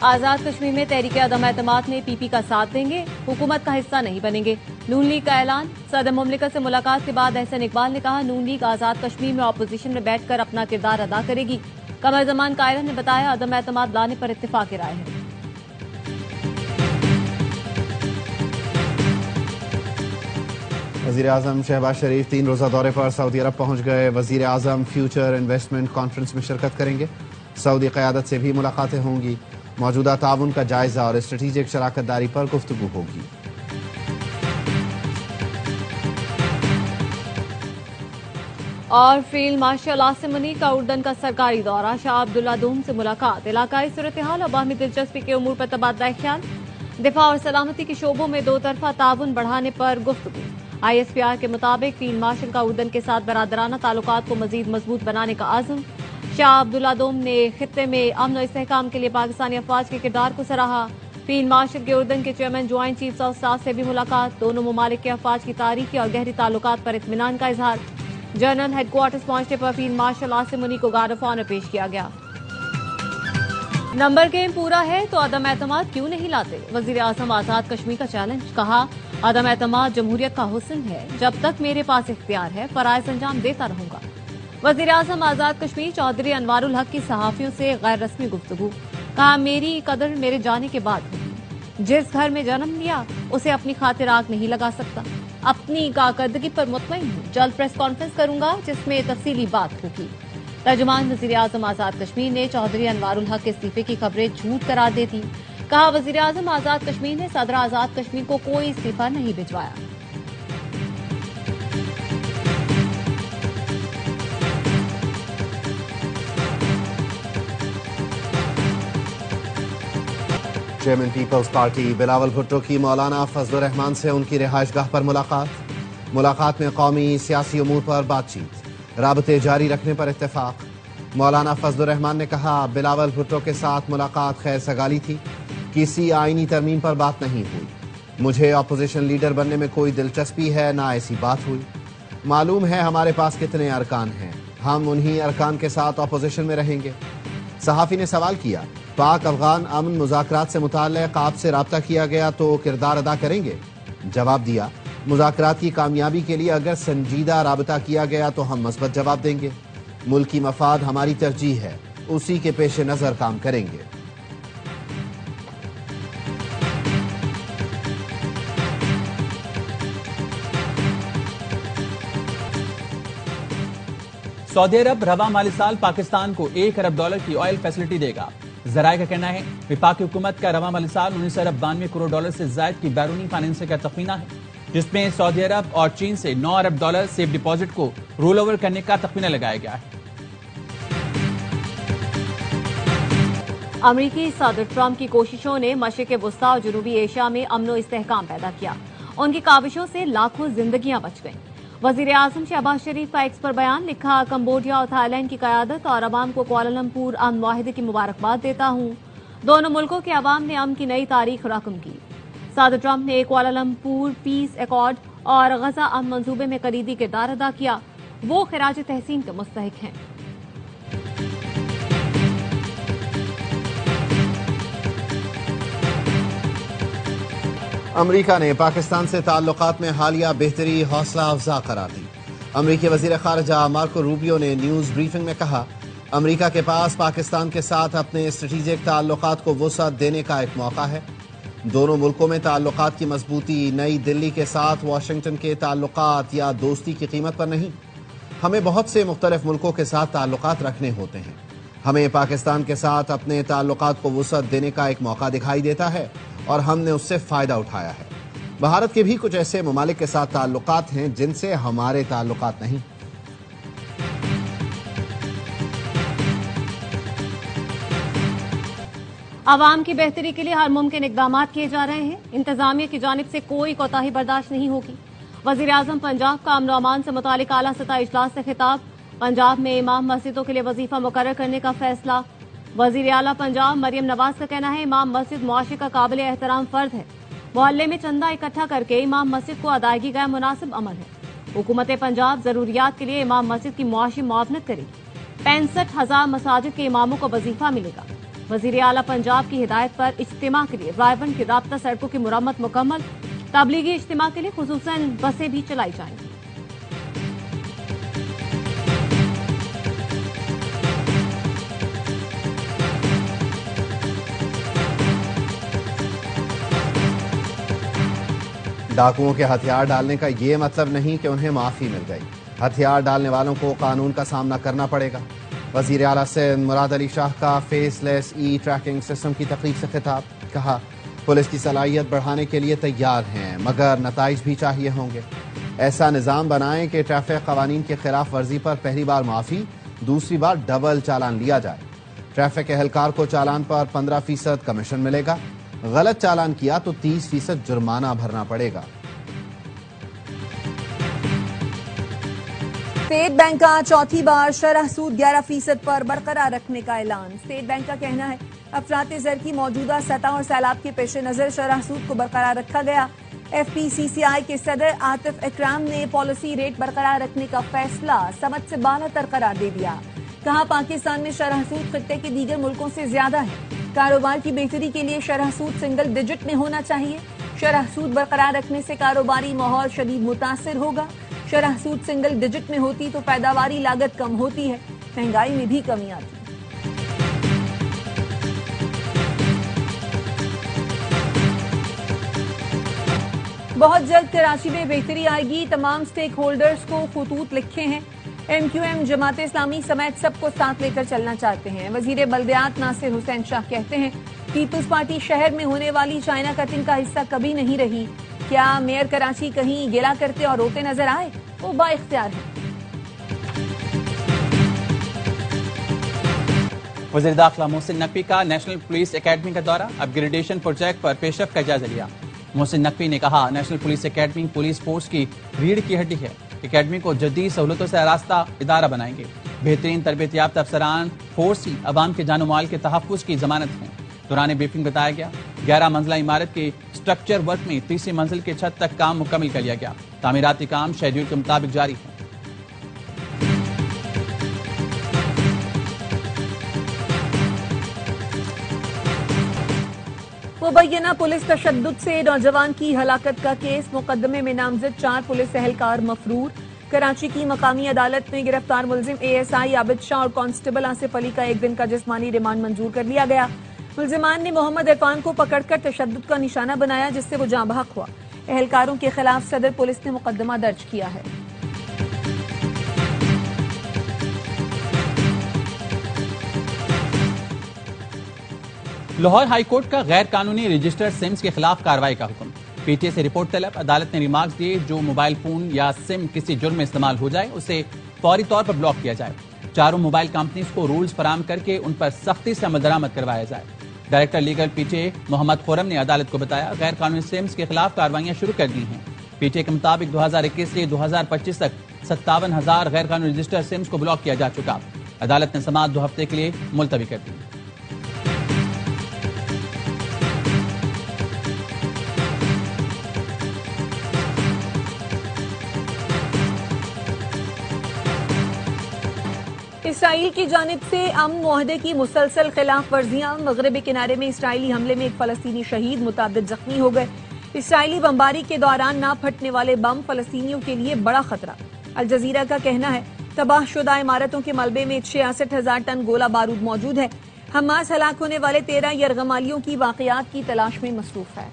आजाद कश्मीर में तहरीक अदम एतमाद में पीपी का साथ देंगे, हुकूमत का हिस्सा नहीं बनेंगे। नून लीग का ऐलान। सदर मुमलिकत से मुलाकात के बाद एहसन इकबाल ने कहा, नून लीग आजाद कश्मीर में अपोजिशन में बैठकर अपना किरदार अदा करेगी। कमर जमान कायरन ने बताया, अदम एतमाद लाने पर इत्तेफाक राय है। वज़ीर आज़म शहबाज शरीफ 3 रोज़ा दौरे पर सऊदी अरब पहुंच गए। वज़ीर आज़म फ्यूचर इन्वेस्टमेंट कॉन्फ्रेंस में शिरकत करेंगे। सऊदी क़यादत से भी मुलाकातें होंगी। मौजूदा ताउन का जायजा और स्ट्रेटेजिक शराकत दारी पर गुफ्तगू होगी। और फील्ड मार्शल आसिम मुनीर का उर्दन का सरकारी दौरा। शाह अब्दुल्ला दोम से मुलाकात। इलाकाई सूरत हाल और बाहमी दिलचस्पी के उमूर पर तबादला ख्याल। दिफा और सलामती के शोबों में दो तरफा ताउन बढ़ाने पर गुफ्तगू। ISPR के मुताबिक फील्ड मार्शल का उर्दन के साथ बरादराना ताल्लुकात को मजीद मजबूत बनाने का आज़म। शाह अब्दुल्ला दोम ने खित्ते में अमन और इस्तेहकाम के लिए पाकिस्तानी अफवाज के किरदार को सराहा। फील्ड मार्शल के उर्दन के chairman joint chiefs of staff से भी मुलाकात। दोनों ममालिक के अफवाज की तारीखी और गहरी ताल्लुकात पर इत्मीनान का इजहार। जनरल हेडक्वार्टर्स पहुंचने पर फील्ड मार्शल आसिम मुनीर को गार्ड ऑफ ऑनर पेश किया गया। नंबर गेम पूरा है तो अदम एतमाद क्यों नहीं लाते? वजीर आजम आजाद कश्मीर का चैलेंज। कहा, अदम एतमाद जमहूरियत का हुस्न है, जब तक मेरे पास इख्तियार है फराइज अंजाम देता रहूंगा। वजीर आजम आजाद कश्मीर चौधरी अनवारुल हक की सहाफियों से गैर रस्मी गुफ्तगू। कहा, मेरी कदर मेरे जाने के बाद होगी। जिस घर में जन्म लिया उसे अपनी खातिर आग नहीं लगा सकता। अपनी कारकर्दगी पर मुतमईन हूँ। जल्द प्रेस कॉन्फ्रेंस करूंगा जिसमें तफसीली बात होगी। तर्जुमान वजीर आजम आजाद कश्मीर ने चौधरी अनवारुल हक के इस्तीफे की खबरें झूठ करार दे दी। कहा, वजीर आजम आजाद कश्मीर ने सदर आजाद कश्मीर को कोई इस्तीफा नहीं भिजवाया। चेयरमैन पीपल्स पार्टी बिलावल भुट्टो की मौलाना फजलुर रहमान से उनकी रिहाइशगाह पर मुलाकात में कौमी सियासी उमूर पर बातचीत। राबते जारी रखने पर इत्तेफाक। मौलाना फजलुर रहमान ने कहा, बिलावल भुट्टो के साथ मुलाकात खैर सगाली थी, किसी आईनी तरमीम पर बात नहीं हुई। मुझे अपोजिशन लीडर बनने में कोई दिलचस्पी है ना ऐसी बात हुई। मालूम है हमारे पास कितने अरकान हैं, हम उन्हीं अरकान के साथ अपोजिशन में रहेंगे। सहाफ़ी ने सवाल किया, पाक अफगान अमन मुज़ाकरात से मुताल्लिक़ आपसे राब्ता किया गया तो किरदार अदा करेंगे? जवाब दिया, मुज़ाकरात की कामयाबी के लिए अगर संजीदा राबता किया गया तो हम मस्बत जवाब देंगे। मुल्की मफाद हमारी तरजीह है, उसी के पेश नज़र काम करेंगे। सऊदी अरब रवा माली साल पाकिस्तान को $1 अरब की ऑयल फैसिलिटी देगा। जराये का कहना है, विफाकी हुकूमत का रवा माली साल $19 अरब 92 करोड़ से जायद की बैरूनी फाइनेंसिंग का तखमीना है, जिसमें सऊदी अरब और चीन से $9 अरब सेफ डिपॉजिट को रोल ओवर करने का तखमीना लगाया गया है। अमरीकी सदर ट्रंप की कोशिशों ने मशरिक़ वुस्ता और जनूबी एशिया में अमन और इस्तेहकाम पैदा किया। उनकी काविशों से लाखों जिंदगियां बच गईं। वजीर आजम शहबाज शरीफ का एक्स पर बयान। लिखा, कंबोडिया और थाईलैंड की क़यादत और अवाम को कुआलालंपुर अमन मुआहिदे की मुबारकबाद देता हूँ। दोनों मुल्कों के अवाम ने अमन की नई तारीख रकम की। सदर ट्रंप ने कुआलालंपुर पीस एकॉर्ड और गजा अमन मंसूबे में कलीदी किरदार अदा किया। वो खिराज तहसीन के मुस्तहिक हैं। अमरीका ने पाकिस्तान से ताल्लुकात में हालिया बेहतरी हौसला अफजा करार दी। अमरीकी वजीर खारजा मार्को रूबियो ने न्यूज ब्रीफिंग में कहा, अमरीका के पास पाकिस्तान के साथ अपने स्ट्रेटेजिक ताल्लुकात को वुसअत देने का एक मौका है। दोनों मुल्कों में ताल्लुकात की मजबूती नई दिल्ली के साथ वाशिंगटन के ताल्लुकात या दोस्ती की कीमत पर नहीं। हमें बहुत से मुख्तलिफ मुल्कों के साथ ताल्लुकात रखने होते हैं। हमें पाकिस्तान के साथ अपने ताल्लुकात को वुसअत देने का एक मौका दिखाई देता है और हमने उससे फायदा उठाया है। भारत के भी कुछ ऐसे ममालिक के साथ ताल्लुकात हैं जिनसे हमारे ताल्लुकात नहीं। आवाम की बेहतरी के लिए हर मुमकिन इकदाम किए जा रहे हैं। इंतजामिया की जानिब से कोई कोताही बर्दाश्त नहीं होगी। वजीर आजम पंजाब का अमन अमान से मुतालिक आला सतह इजलास से खिताब। पंजाब में इमाम मस्जिदों के लिए वजीफा मुकर्रर करने का फैसला। वजीर आला पंजाब मरियम नवाज का कहना है, इमाम मस्जिद मुआशरे का काबिल एहतराम फर्द है। मोहल्ले में चंदा इकट्ठा करके इमाम मस्जिद को अदायगी का मुनासिब अमल है। हुकूमत पंजाब जरूरियात के लिए इमाम मस्जिद की मुआशी मुआवनत करेगी। 65,000 मसाजिद के इमामों को वजीफा मिलेगा। वजीर आला पंजाब की हिदायत पर इज्तिमा के लिए रायबंद की राब्ता सड़कों की मुरम्मत मुकम्मल। तबलीगी इज्तिमा के लिए खुसूसन बसें भी चलाई जाएंगी। डाकुओं के हथियार डालने का ये मतलब नहीं कि उन्हें माफी मिल गई। हथियार डालने वालों को कानून का सामना करना पड़ेगा। वजीर आला सिंध मुराद अली शाह का फेसलेस ई ट्रैकिंग सिस्टम की तकरीब से खिताब। कहा, पुलिस की सलाहियत बढ़ाने के लिए तैयार हैं, मगर नताइज भी चाहिए होंगे। ऐसा निज़ाम बनाएं कि ट्रैफिक कवानीन की खिलाफ वर्जी पर पहली बार माफी, दूसरी बार डबल चालान लिया जाए। ट्रैफिक एहलकार को चालान पर 15% कमीशन मिलेगा। गलत चालान किया तो 30% जुर्माना भरना पड़ेगा। स्टेट बैंक का चौथी बार शरह सूद 11% पर बरकरार रखने का ऐलान। स्टेट बैंक का कहना है, अफरात ज़र की मौजूदा सतह और सैलाब के पेश नज़र शरह सूद को बरकरार रखा गया। FPCCI के सदर आतिफ इकराम ने पॉलिसी रेट बरकरार रखने का फैसला समझ से बालातर करार दे दिया। कहा, पाकिस्तान में शरह सूद खित्ते के दीगर मुल्कों से ज्यादा है। कारोबार की बेहतरी के लिए शरह सूद सिंगल डिजिट में होना चाहिए। शरह सूद बरकरार रखने से कारोबारी माहौल शदीद मुतासिर होगा। शरह सूद सिंगल डिजिट में होती तो पैदावारी लागत कम होती है, महंगाई में भी कमी आती। बहुत जल्द कराची में बेहतरी आएगी, तमाम स्टेक होल्डर्स को खतूत लिखे हैं। MQM जमात इस्लामी समेत सबको साथ लेकर चलना चाहते हैं। वजीर बल्दियात नासिर हुसैन शाह कहते हैं, पीपल्स पार्टी शहर में होने वाली चाइना कटिंग का हिस्सा कभी नहीं रही। क्या मेयर कराची कहीं गिला करते और रोते नजर आए? वो बाइख्तियार है। वज़ीर दाखिला मोहसिन नकवी का नेशनल पुलिस एकेडमी का दौरा, अपग्रेडेशन प्रोजेक्ट पर पेशरफ का जायजा लिया। मोहसिन नकवी ने कहा, national police academy police force की रीढ़ की हड्डी है। एकेडमी को जदीद सहूलतों से आरास्ता इदारा बनाएंगे। बेहतरीन तरबियत याफ्ता अफसरान फोर्स ही अवाम के जानो माल के तहफ़्फ़ुज़ की जमानत हैं। दौरान ब्रीफिंग बताया गया, 11 मंजिला इमारत के स्ट्रक्चर वर्क में तीसरी मंजिल के छत तक काम मुकम्मल कर लिया गया। तामीराती काम शेड्यूल के मुताबिक जारी है। मुबैना पुलिस तशद्दुद से नौजवान की हलाकत का केस, मुकदमे में नामजद 4 पुलिस एहलकार मफरूर। कराची की मकामी अदालत में गिरफ्तार मुलजिम ASI आबिद शाह और कांस्टेबल आसिफ अली का 1 दिन का जिस्मानी रिमांड मंजूर कर लिया गया। मुलजिमान ने मोहम्मद इरफान को पकड़कर तशद्दुद का निशाना बनाया, जिससे वो जाँ बहक हुआ। एहलकारों के खिलाफ सदर पुलिस ने मुकदमा दर्ज किया है। लाहौर हाई कोर्ट का गैर कानूनी रजिस्टर्ड सिम्स के खिलाफ कार्रवाई का हुक्म। PTA से रिपोर्ट तलब। अदालत ने रिमार्क्स दिए, जो मोबाइल फोन या सिम किसी जुर्म में इस्तेमाल हो जाए उसे फौरी तौर पर ब्लॉक किया जाए। चारों मोबाइल कंपनीज को रूल्स फराहम करके उन पर सख्ती से अमल दरामद करवाया जाए। Director legal PTA Mohammad Khurram ने अदालत को बताया, गैर कानूनी सिम्स के खिलाफ कार्रवाइयां शुरू कर दी हैं। PTA के मुताबिक 2021 से 2025 तक 57,000 गैर कानूनी रजिस्टर्ड सिम्स को ब्लॉक किया जा चुका। अदालत ने समाअत 2 हफ्ते के लिए मुलतवी कर दी। इसराइल की जानिब से अमन मुआहदे की मुसलसल खिलाफ वर्जियां। मगरबी किनारे में इसराइली हमले में एक फलस्तीनी शहीद, मुताबिद जख्मी हो गए। इसराइली बमबारी के दौरान ना फटने वाले बम फलस्तीनियों के लिए बड़ा खतरा। अल जजीरा का कहना है, तबाहशुदा इमारतों के मलबे में 66,000 टन गोला बारूद मौजूद है। हमास हलाक होने वाले 13 यरगमालियों की वाकयात की तलाश में मसरूफ है।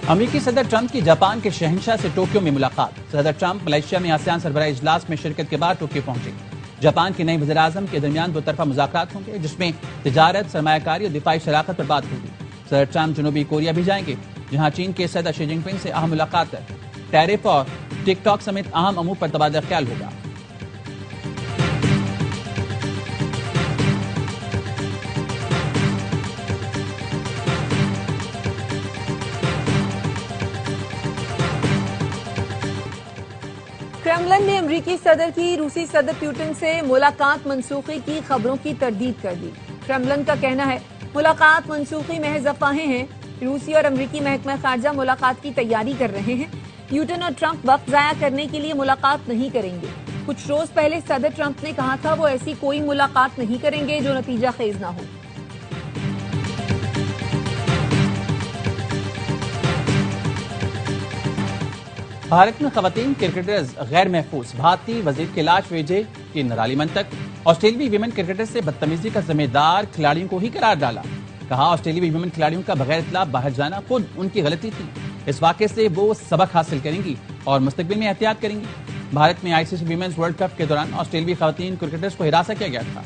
अमेरिकी सदर ट्रंप की जापान के शहंशाह से टोक्यो में मुलाकात। सदर ट्रंप मलेशिया में आसियान सरबराह इजलास में शिरकत के बाद टोक्यो पहुंचे। जापान के नए वज़ीर आज़म के दरमियान 2 तरफा मुज़ाकरात होंगे, जिसमें तिजारत, सरमायाकारी और दिफाई शराकत पर बात होगी। सदर ट्रंप जनूबी कोरिया भी जाएंगे, जहां चीन के सदर शी जिनपिंग से अहम मुलाकात है। टैरिफ और टिकटॉक समेत अहम अमूर पर तबादला ख्याल होगा। क्रेमलिन ने अमरीकी सदर की रूसी सदर पुतिन से मुलाकात मनसूखी की खबरों की तरदीद कर दी। क्रेमलिन का कहना है, मुलाकात मनसूखी महज अफवाहें हैं। रूसी और अमरीकी महकमा खारजा मुलाकात की तैयारी कर रहे हैं। پیوٹن اور ٹرمپ وقت ضائع کرنے کے لیے ملاقات نہیں کریں گے. کچھ روز پہلے صدر ٹرمپ نے کہا تھا وہ ایسی کوئی ملاقات نہیں کریں گے جو نتیجہ خیز نہ ہو. بھارت میں خواتین کرکٹرز غیر محفوظ، بھارتی وزیر کی لاش بھیجے کی نرالی منطق. آسٹریلوی ویمن کرکٹر سے بدتمیزی کا ذمہ دار کھلاڑیوں کو ہی قرار ڈالا. کہا آسٹریلوی ویمن کھلاڑیوں کا بغیر اطلاع باہر جانا خود ان کی غلطی تھی. اس واقعے سے وہ سبق حاصل کریں گی اور مستقبل میں احتیاط کریں گی. بھارت میں ICC ویمنز ورلڈ کپ کے دوران آسٹریلوی خواتین کرکٹرز کو ہراساں کیا گیا تھا.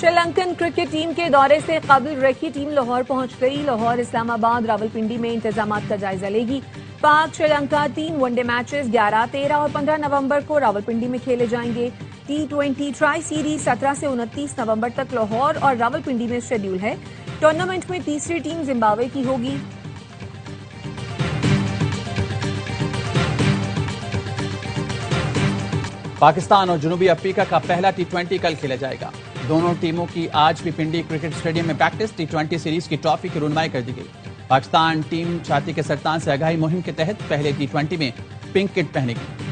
شری لنکن کرکٹ ٹیم کے دورے سے قبل ریکی ٹیم لاہور پہنچ گئی. لاہور، اسلام آباد، راولپنڈی میں انتظامات کا جائزہ لے گی. پاک Sri Lanka 3 one day matches 11، 13 اور 15 نومبر کو راولپنڈی میں کھیلے جائیں گے. T20 ٹرائی سیریز 17 سے 29 نومبر تک لاہور اور راولپنڈی میں شیڈول ہے. ٹورنامنٹ میں تیسری ٹیم زمبابوے کی ہوگی. پاکستان اور جنوبی افریقہ کا پہلا T20 کل کھیلا جائے گا. دونوں ٹیموں کی آج بھی پنڈی کرکٹ اسٹیڈیم میں پریکٹس. T20 سیریز کی ٹرافی کی رونمائی کر دی گئی. پاکستان ٹیم چھاتی کے سرطان سے آگاہی مہم کے تحت پہلے T20 میں پنک کٹ پہنے گی.